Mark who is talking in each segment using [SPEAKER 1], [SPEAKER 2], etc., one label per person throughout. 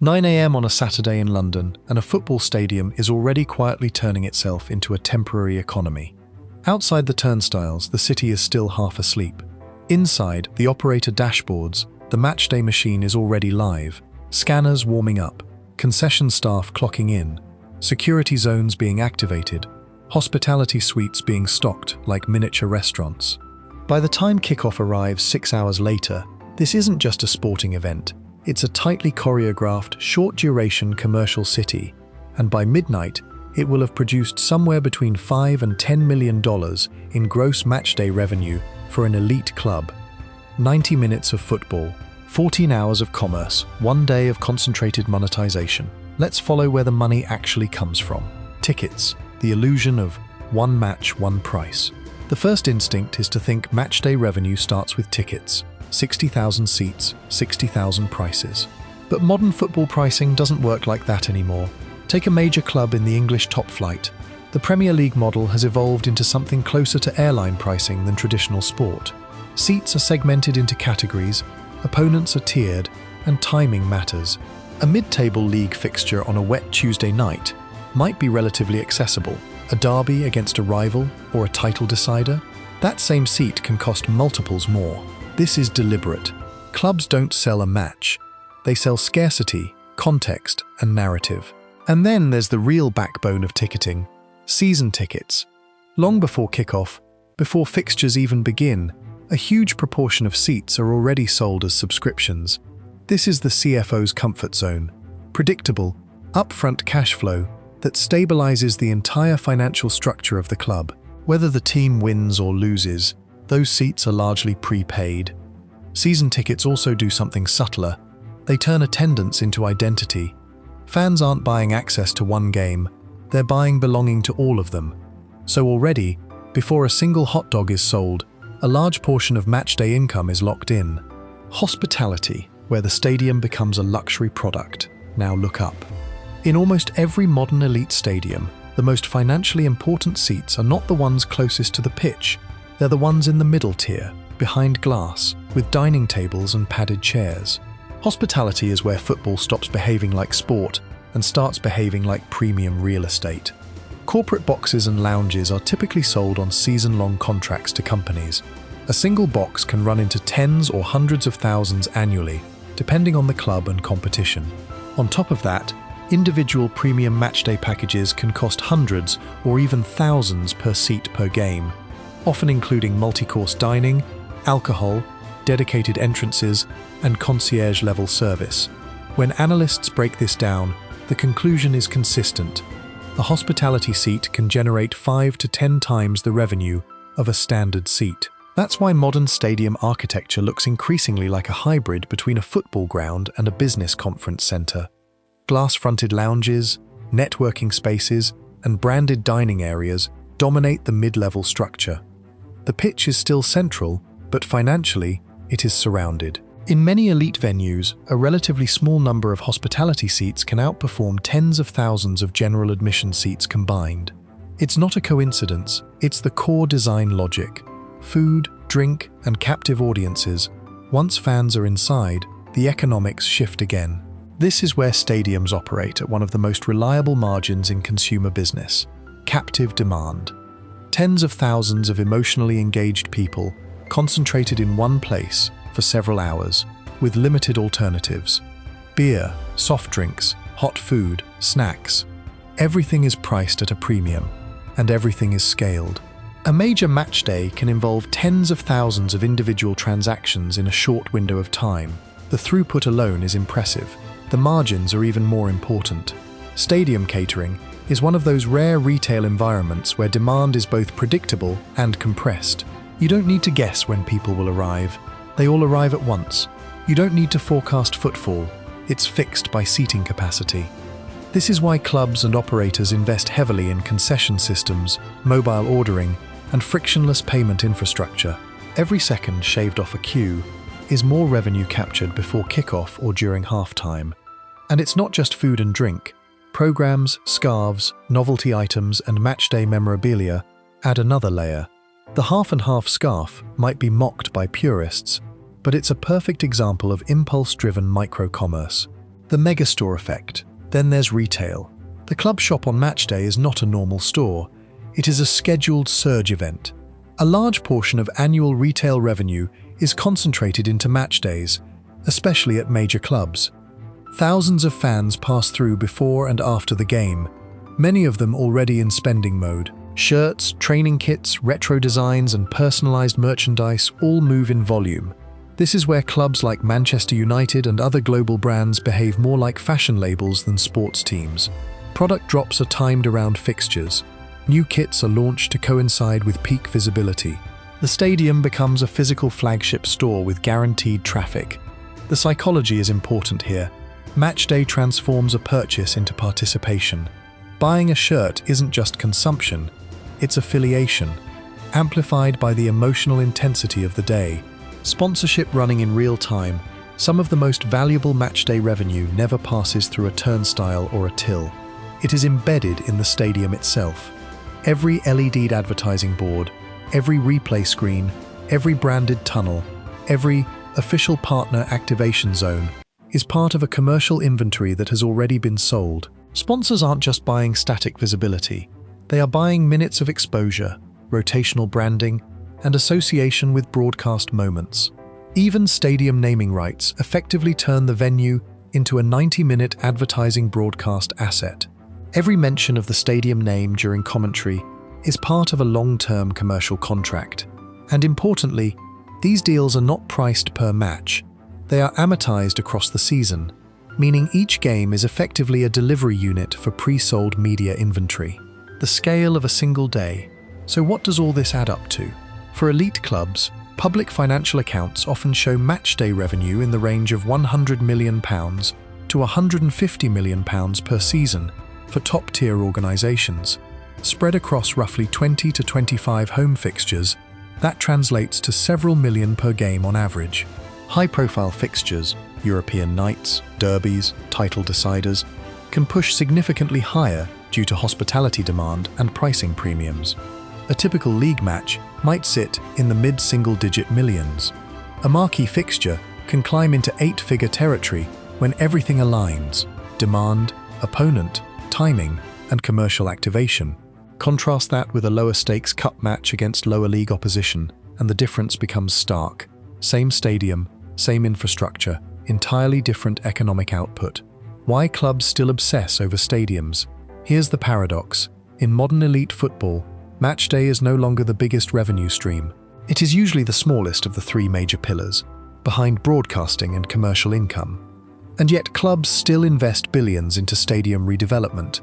[SPEAKER 1] 9 a.m. on a Saturday in London, and a football stadium is already quietly turning itself into a temporary economy. Outside the turnstiles, the city is still half asleep. Inside, the operator dashboards, the Matchday machine is already live, scanners warming up, concession staff clocking in, security zones being activated, hospitality suites being stocked like miniature restaurants. By the time kickoff arrives 6 hours later, this isn't just a sporting event. It's a tightly choreographed, short-duration commercial city, and by midnight, it will have produced somewhere between $5 and $10 million in gross matchday revenue for an elite club. 90 minutes of football, 14 hours of commerce, 1 day of concentrated monetization. Let's follow where the money actually comes from. Tickets, the illusion of one match, one price. The first instinct is to think matchday revenue starts with tickets. 60,000 seats, 60,000 prices. But modern football pricing doesn't work like that anymore. Take a major club in the English top flight. The Premier League model has evolved into something closer to airline pricing than traditional sport. Seats are segmented into categories, opponents are tiered, and timing matters. A mid-table league fixture on a wet Tuesday night might be relatively accessible. A derby against a rival or a title decider? That same seat can cost multiples more. This is deliberate. Clubs don't sell a match. They sell scarcity, context, and narrative. And then there's the real backbone of ticketing, season tickets. Long before kickoff, before fixtures even begin, a huge proportion of seats are already sold as subscriptions. This is the CFO's comfort zone. Predictable, upfront cash flow that stabilizes the entire financial structure of the club. Whether the team wins or loses, those seats are largely prepaid. Season tickets also do something subtler. They turn attendance into identity. Fans aren't buying access to one game, they're buying belonging to all of them. So already, before a single hot dog is sold, a large portion of matchday income is locked in. Hospitality, where the stadium becomes a luxury product. Now look up. In almost every modern elite stadium, the most financially important seats are not the ones closest to the pitch. They're the ones in the middle tier, behind glass, with dining tables and padded chairs. Hospitality is where football stops behaving like sport and starts behaving like premium real estate. Corporate boxes and lounges are typically sold on season-long contracts to companies. A single box can run into tens or hundreds of thousands annually, depending on the club and competition. On top of that, individual premium matchday packages can cost hundreds or even thousands per seat per game, often including multi-course dining, alcohol, dedicated entrances, and concierge-level service. When analysts break this down, the conclusion is consistent. A hospitality seat can generate 5 to 10 times the revenue of a standard seat. That's why modern stadium architecture looks increasingly like a hybrid between a football ground and a business conference center. Glass-fronted lounges, networking spaces, and branded dining areas dominate the mid-level structure. The pitch is still central, but financially, it is surrounded. In many elite venues, a relatively small number of hospitality seats can outperform tens of thousands of general admission seats combined. It's not a coincidence, it's the core design logic. Food, drink, and captive audiences. Once fans are inside, the economics shift again. This is where stadiums operate at one of the most reliable margins in consumer business: captive demand. Tens of thousands of emotionally engaged people concentrated in one place for several hours, with limited alternatives. Beer, soft drinks, hot food, snacks. Everything is priced at a premium, and everything is scaled. A major match day can involve tens of thousands of individual transactions in a short window of time. The throughput alone is impressive. The margins are even more important. Stadium catering is one of those rare retail environments where demand is both predictable and compressed. You don't need to guess when people will arrive. They all arrive at once. You don't need to forecast footfall. It's fixed by seating capacity. This is why clubs and operators invest heavily in concession systems, mobile ordering, and frictionless payment infrastructure. Every second shaved off a queue is more revenue captured before kickoff or during halftime. And it's not just food and drink. Programs, scarves, novelty items, and matchday memorabilia add another layer. The half-and-half scarf might be mocked by purists, but it's a perfect example of impulse-driven micro-commerce. The The megastore effect. Then there's retail. The club shop on Matchday is not a normal store. It is a scheduled surge event. A large portion of annual retail revenue is concentrated into match days, especially at major clubs. Thousands of fans pass through before and after the game, many of them already in spending mode. Shirts, training kits, retro designs, and personalized merchandise all move in volume. This is where clubs like Manchester United and other global brands behave more like fashion labels than sports teams. Product drops are timed around fixtures. New kits are launched to coincide with peak visibility. The stadium becomes a physical flagship store with guaranteed traffic. The psychology is important here. Matchday transforms a purchase into participation. Buying a shirt isn't just consumption, it's affiliation, amplified by the emotional intensity of the day. Sponsorship running in real time, some of the most valuable matchday revenue never passes through a turnstile or a till. It is embedded in the stadium itself. Every LED'd advertising board, every replay screen, every branded tunnel, every official partner activation zone is part of a commercial inventory that has already been sold. Sponsors aren't just buying static visibility, they are buying minutes of exposure, rotational branding, and association with broadcast moments. Even stadium naming rights effectively turn the venue into a 90-minute advertising broadcast asset. Every mention of the stadium name during commentary is part of a long-term commercial contract. And importantly, these deals are not priced per match. They are amortized across the season, meaning each game is effectively a delivery unit for pre-sold media inventory. The scale of a single day. So what does all this add up to? For elite clubs, public financial accounts often show matchday revenue in the range of £100 million to £150 million per season for top-tier organisations. Spread across roughly 20 to 25 home fixtures, that translates to several million per game on average. High-profile fixtures, European nights, derbies, title deciders, can push significantly higher due to hospitality demand and pricing premiums. A typical league match might sit in the mid-single-digit millions. A marquee fixture can climb into eight-figure territory when everything aligns: demand, opponent, timing, and commercial activation. Contrast that with a lower-stakes cup match against lower league opposition, and the difference becomes stark. Same stadium, same infrastructure, entirely different economic output. Why clubs still obsess over stadiums? Here's the paradox. In modern elite football, matchday is no longer the biggest revenue stream. It is usually the smallest of the three major pillars, behind broadcasting and commercial income. And yet clubs still invest billions into stadium redevelopment.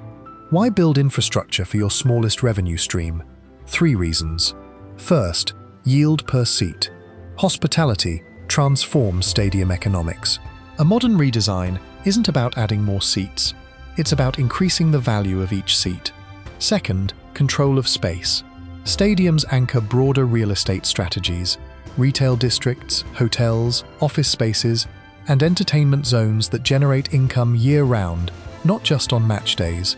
[SPEAKER 1] Why build infrastructure for your smallest revenue stream? 3 reasons. First, yield per seat. Hospitality transforms stadium economics. A modern redesign isn't about adding more seats. It's about increasing the value of each seat. Second, control of space. Stadiums anchor broader real estate strategies, retail districts, hotels, office spaces, and entertainment zones that generate income year-round, not just on match days.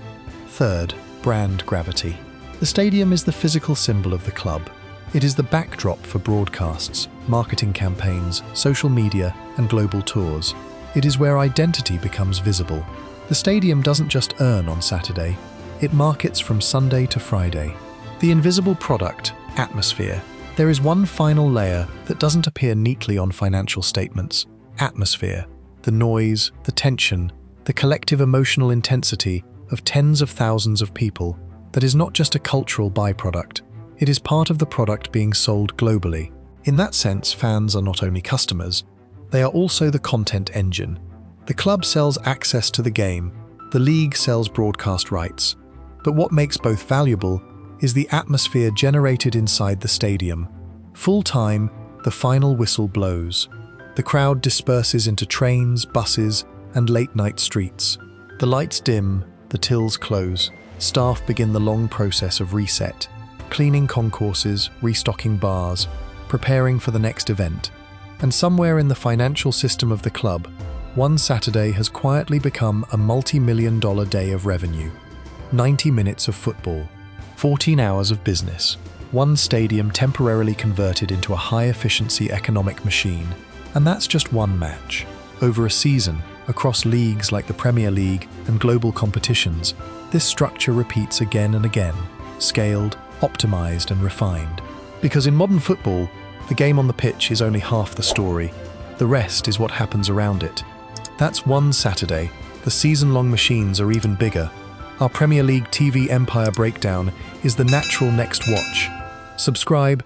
[SPEAKER 1] Third, brand gravity. The stadium is the physical symbol of the club. It is the backdrop for broadcasts, marketing campaigns, social media, and global tours. It is where identity becomes visible. The stadium doesn't just earn on Saturday, it markets from Sunday to Friday. The invisible product, atmosphere. There is one final layer that doesn't appear neatly on financial statements. Atmosphere. The noise, the tension, the collective emotional intensity of tens of thousands of people that is not just a cultural byproduct. It is part of the product being sold globally. In that sense, fans are not only customers, they are also the content engine. The club sells access to the game, the league sells broadcast rights. But what makes both valuable is the atmosphere generated inside the stadium. Full time, the final whistle blows. The crowd disperses into trains, buses, and late-night streets. The lights dim, the tills close. Staff begin the long process of reset, cleaning concourses, restocking bars, preparing for the next event. And somewhere in the financial system of the club, one Saturday has quietly become a multi-million-dollar day of revenue. 90 minutes of football, 14 hours of business, one stadium temporarily converted into a high-efficiency economic machine. And that's just one match. Over a season, across leagues like the Premier League and global competitions, this structure repeats again and again, scaled, optimized and refined. Because in modern football, the game on the pitch is only half the story. The rest is what happens around it. That's one Saturday. The season-long machines are even bigger. Our Premier League TV empire breakdown is the natural next watch. Subscribe